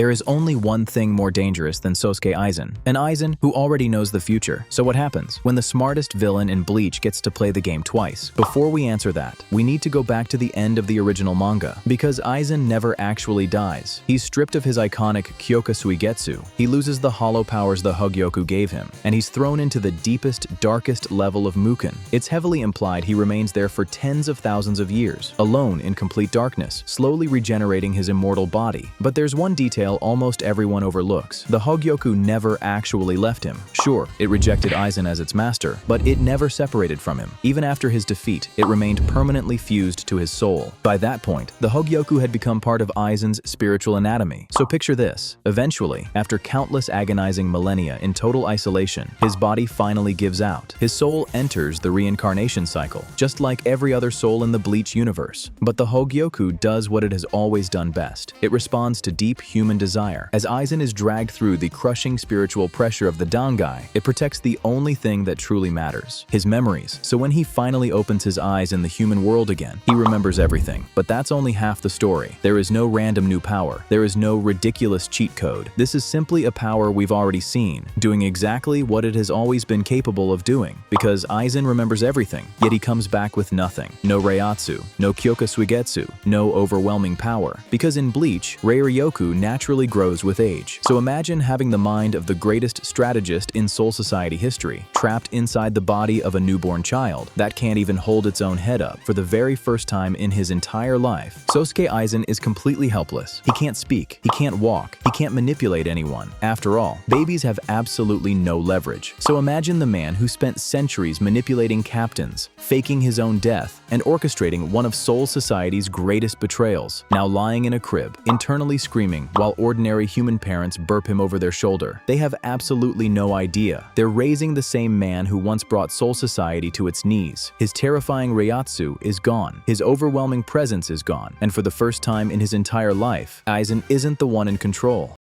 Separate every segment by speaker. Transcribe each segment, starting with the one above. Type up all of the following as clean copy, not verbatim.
Speaker 1: There is only one thing more dangerous than Sosuke Aizen, an Aizen who already knows the future. So what happens when the smartest villain in Bleach gets to play the game twice? Before we answer that, we need to go back to the end of the original manga, because Aizen never actually dies. He's stripped of his iconic Kyoka Suigetsu, he loses the hollow powers the Hogyoku gave him, and he's thrown into the deepest, darkest level of Muken. It's heavily implied he remains there for tens of thousands of years, alone in complete darkness, slowly regenerating his immortal body. But there's one detail almost everyone overlooks. The Hogyoku never actually left him. Sure, it rejected Aizen as its master, but it never separated from him. Even after his defeat, it remained permanently fused to his soul. By that point, the Hogyoku had become part of Aizen's spiritual anatomy. So picture this. Eventually, after countless agonizing millennia in total isolation, his body finally gives out. His soul enters the reincarnation cycle, just like every other soul in the Bleach universe. But the Hogyoku does what it has always done best. It responds to deep human desire. As Aizen is dragged through the crushing spiritual pressure of the Dangai, it protects the only thing that truly matters, his memories. So when he finally opens his eyes in the human world again, he remembers everything. But that's only half the story. There is no random new power. There is no ridiculous cheat code. This is simply a power we've already seen, doing exactly what it has always been capable of doing. Because Aizen remembers everything, yet he comes back with nothing. No Reiatsu, no Kyoka Suigetsu, no overwhelming power. Because in Bleach, Reiryoku naturally grows with age. So imagine having the mind of the greatest strategist in Soul Society history, trapped inside the body of a newborn child that can't even hold its own head up for the very first time in his entire life. Sosuke Aizen is completely helpless. He can't speak, he can't walk, he can't manipulate anyone. After all, babies have absolutely no leverage. So imagine the man who spent centuries manipulating captains, faking his own death, and orchestrating one of Soul Society's greatest betrayals, now lying in a crib, internally screaming while ordinary human parents burp him over their shoulder. They have absolutely no idea. They're raising the same man who once brought Soul Society to its knees. His terrifying Reiatsu is gone. His overwhelming presence is gone. And for the first time in his entire life, Aizen isn't the one in control.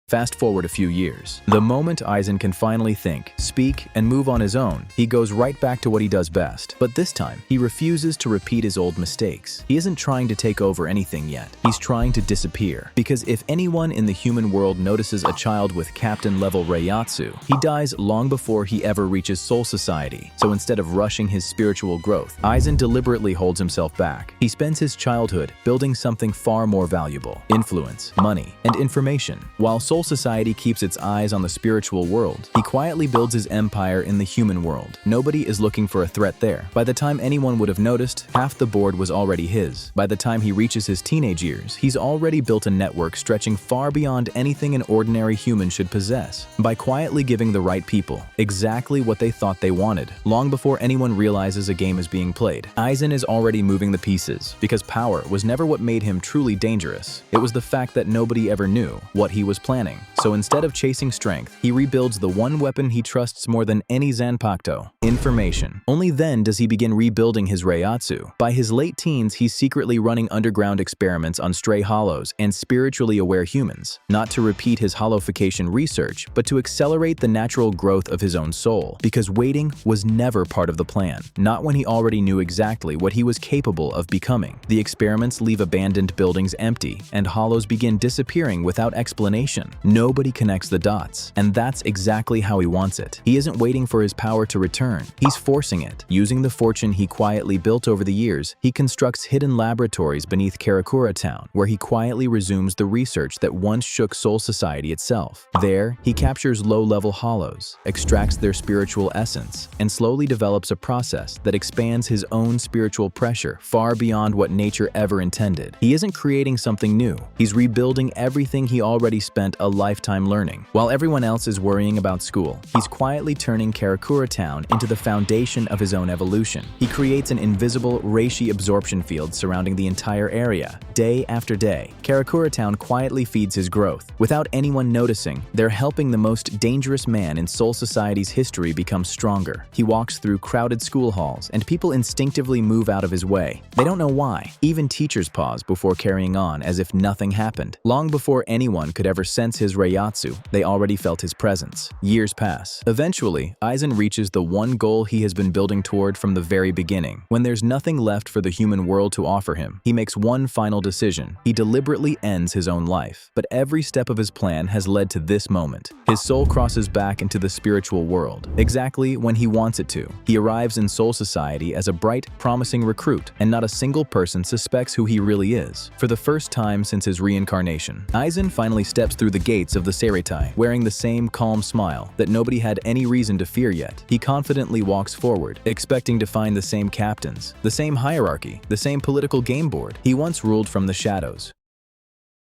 Speaker 1: Fast forward a few years. The moment Aizen can finally think, speak, and move on his own, he goes right back to what he does best. But this time, he refuses to repeat his old mistakes. He isn't trying to take over anything yet. He's trying to disappear. Because if anyone in the human world notices a child with captain-level Reiatsu, he dies long before he ever reaches Soul Society. So instead of rushing his spiritual growth, Aizen deliberately holds himself back. He spends his childhood building something far more valuable: influence, money, and information. While Soul Society keeps its eyes on the spiritual world, he quietly builds his empire in the human world. Nobody is looking for a threat there. By the time anyone would have noticed, half the board was already his. By the time he reaches his teenage years, he's already built a network stretching far beyond anything an ordinary human should possess. By quietly giving the right people exactly what they thought they wanted, long before anyone realizes a game is being played, Aizen is already moving the pieces, because power was never what made him truly dangerous. It was the fact that nobody ever knew what he was planning. So instead of chasing strength, he rebuilds the one weapon he trusts more than any Zanpakuto: information. Only then does he begin rebuilding his Reiatsu. By his late teens, he's secretly running underground experiments on stray hollows and spiritually aware humans, not to repeat his hollowification research, but to accelerate the natural growth of his own soul. Because waiting was never part of the plan, not when he already knew exactly what he was capable of becoming. The experiments leave abandoned buildings empty, and hollows begin disappearing without explanation. Nobody connects the dots, and that's exactly how he wants it. He isn't waiting for his power to return. He's forcing it. Using the fortune he quietly built over the years, he constructs hidden laboratories beneath Karakura Town, where he quietly resumes the research that once shook Soul Society itself. There, he captures low-level hollows, extracts their spiritual essence, and slowly develops a process that expands his own spiritual pressure far beyond what nature ever intended. He isn't creating something new. He's rebuilding everything he already spent a lifetime learning. While everyone else is worrying about school, he's quietly turning Karakura Town into the foundation of his own evolution. He creates an invisible reishi absorption field surrounding the entire area. Day after day, Karakura Town quietly feeds his growth. Without anyone noticing, they're helping the most dangerous man in Soul Society's history become stronger. He walks through crowded school halls, and people instinctively move out of his way. They don't know why. Even teachers pause before carrying on as if nothing happened. Long before anyone could ever sense sense his Reiatsu, they already felt his presence. Years pass. Eventually, Aizen reaches the one goal he has been building toward from the very beginning. When there's nothing left for the human world to offer him, he makes one final decision. He deliberately ends his own life. But every step of his plan has led to this moment. His soul crosses back into the spiritual world, exactly when he wants it to. He arrives in Soul Society as a bright, promising recruit, and not a single person suspects who he really is. For the first time since his reincarnation, Aizen finally steps through the gates of the Seireitai, wearing the same calm smile that nobody had any reason to fear yet. He confidently walks forward, expecting to find the same captains, the same hierarchy, the same political game board he once ruled from the shadows.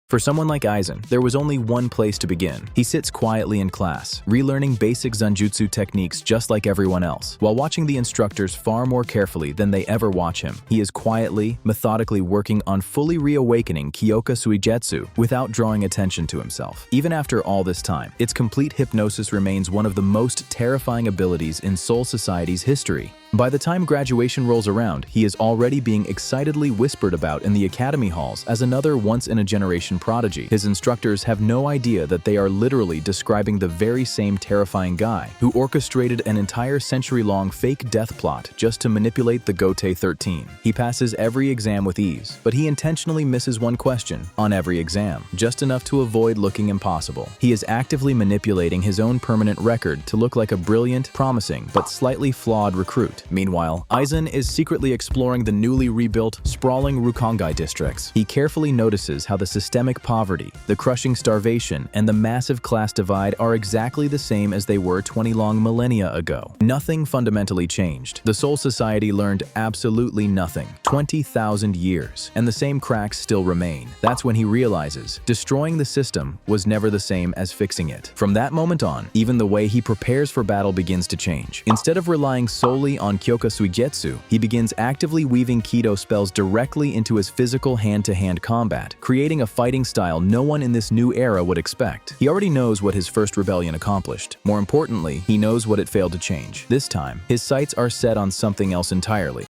Speaker 1: For someone like Aizen, there was only one place to begin. He sits quietly in class, relearning basic zanjutsu techniques just like everyone else, while watching the instructors far more carefully than they ever watch him. He is quietly, methodically working on fully reawakening Kyoka Suigetsu without drawing attention to himself. Even after all this time, its complete hypnosis remains one of the most terrifying abilities in Soul Society's history. By the time graduation rolls around, he is already being excitedly whispered about in the academy halls as another once-in-a-generation prodigy. His instructors have no idea that they are literally describing the very same terrifying guy who orchestrated an entire century-long fake death plot just to manipulate the Gotei 13. He passes every exam with ease, but he intentionally misses one question on every exam, just enough to avoid looking impossible. He is actively manipulating his own permanent record to look like a brilliant, promising, but slightly flawed recruit. Meanwhile, Aizen is secretly exploring the newly rebuilt, sprawling Rukongai districts. He carefully notices how the systemic poverty, the crushing starvation, and the massive class divide are exactly the same as they were 20 long millennia ago. Nothing fundamentally changed. The Soul Society learned absolutely nothing. 20,000 years, and the same cracks still remain. That's when he realizes destroying the system was never the same as fixing it. From that moment on, even the way he prepares for battle begins to change. Instead of relying solely on Kyoka Suigetsu, he begins actively weaving Kido spells directly into his physical hand-to-hand combat, creating a fighting style no one in this new era would expect. He already knows what his first rebellion accomplished. More importantly, he knows what it failed to change. This time, his sights are set on something else entirely.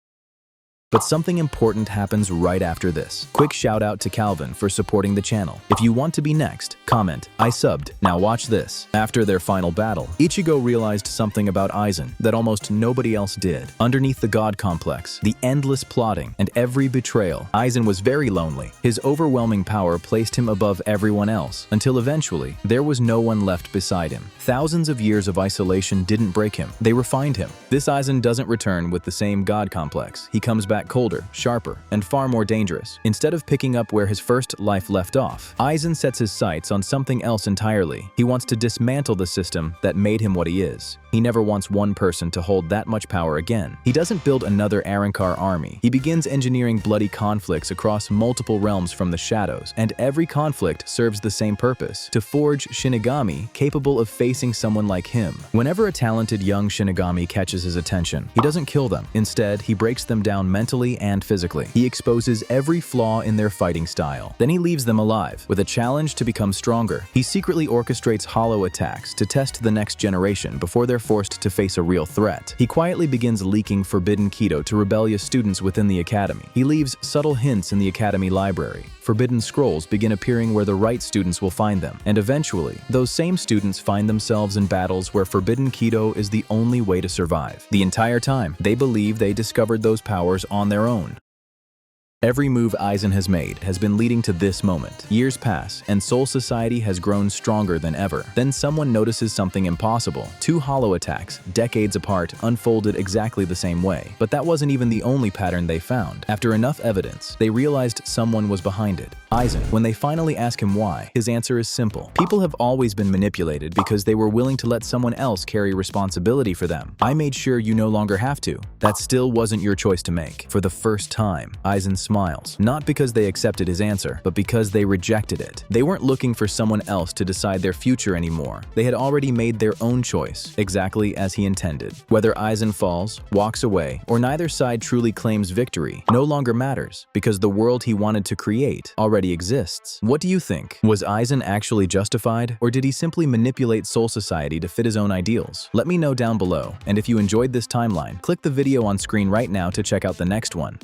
Speaker 1: But something important happens right after this. Quick shout out to Calvin for supporting the channel. If you want to be next, comment, "I subbed." Now watch this. After their final battle, Ichigo realized something about Aizen that almost nobody else did. Underneath the god complex, the endless plotting, and every betrayal, Aizen was very lonely. His overwhelming power placed him above everyone else, until eventually, there was no one left beside him. Thousands of years of isolation didn't break him. They refined him. This Aizen doesn't return with the same god complex. He comes back colder, sharper, and far more dangerous. Instead of picking up where his first life left off, Aizen sets his sights on something else entirely. He wants to dismantle the system that made him what he is. He never wants one person to hold that much power again. He doesn't build another Arrancar army. He begins engineering bloody conflicts across multiple realms from the shadows, and every conflict serves the same purpose: to forge Shinigami capable of facing someone like him. Whenever a talented young Shinigami catches his attention, he doesn't kill them. Instead, he breaks them down mentally and physically. He exposes every flaw in their fighting style. Then he leaves them alive, with a challenge to become stronger. He secretly orchestrates hollow attacks to test the next generation before they're forced to face a real threat. He quietly begins leaking forbidden Kido to rebellious students within the academy. He leaves subtle hints in the academy library. Forbidden scrolls begin appearing where the right students will find them, and eventually, those same students find themselves in battles where forbidden Kido is the only way to survive. The entire time, they believe they discovered those powers on their own. Every move Aizen has made has been leading to this moment. Years pass, and Soul Society has grown stronger than ever. Then someone notices something impossible. Two hollow attacks, decades apart, unfolded exactly the same way. But that wasn't even the only pattern they found. After enough evidence, they realized someone was behind it. Aizen. When they finally ask him why, his answer is simple. People have always been manipulated because they were willing to let someone else carry responsibility for them. I made sure you no longer have to. That still wasn't your choice to make. For the first time, Aizen smiles, not because they accepted his answer, but because they rejected it. They weren't looking for someone else to decide their future anymore. They had already made their own choice, exactly as he intended. Whether Aizen falls, walks away, or neither side truly claims victory, no longer matters, because the world he wanted to create already exists. What do you think? Was Aizen actually justified, or did he simply manipulate Soul Society to fit his own ideals? Let me know down below, and if you enjoyed this timeline, click the video on screen right now to check out the next one.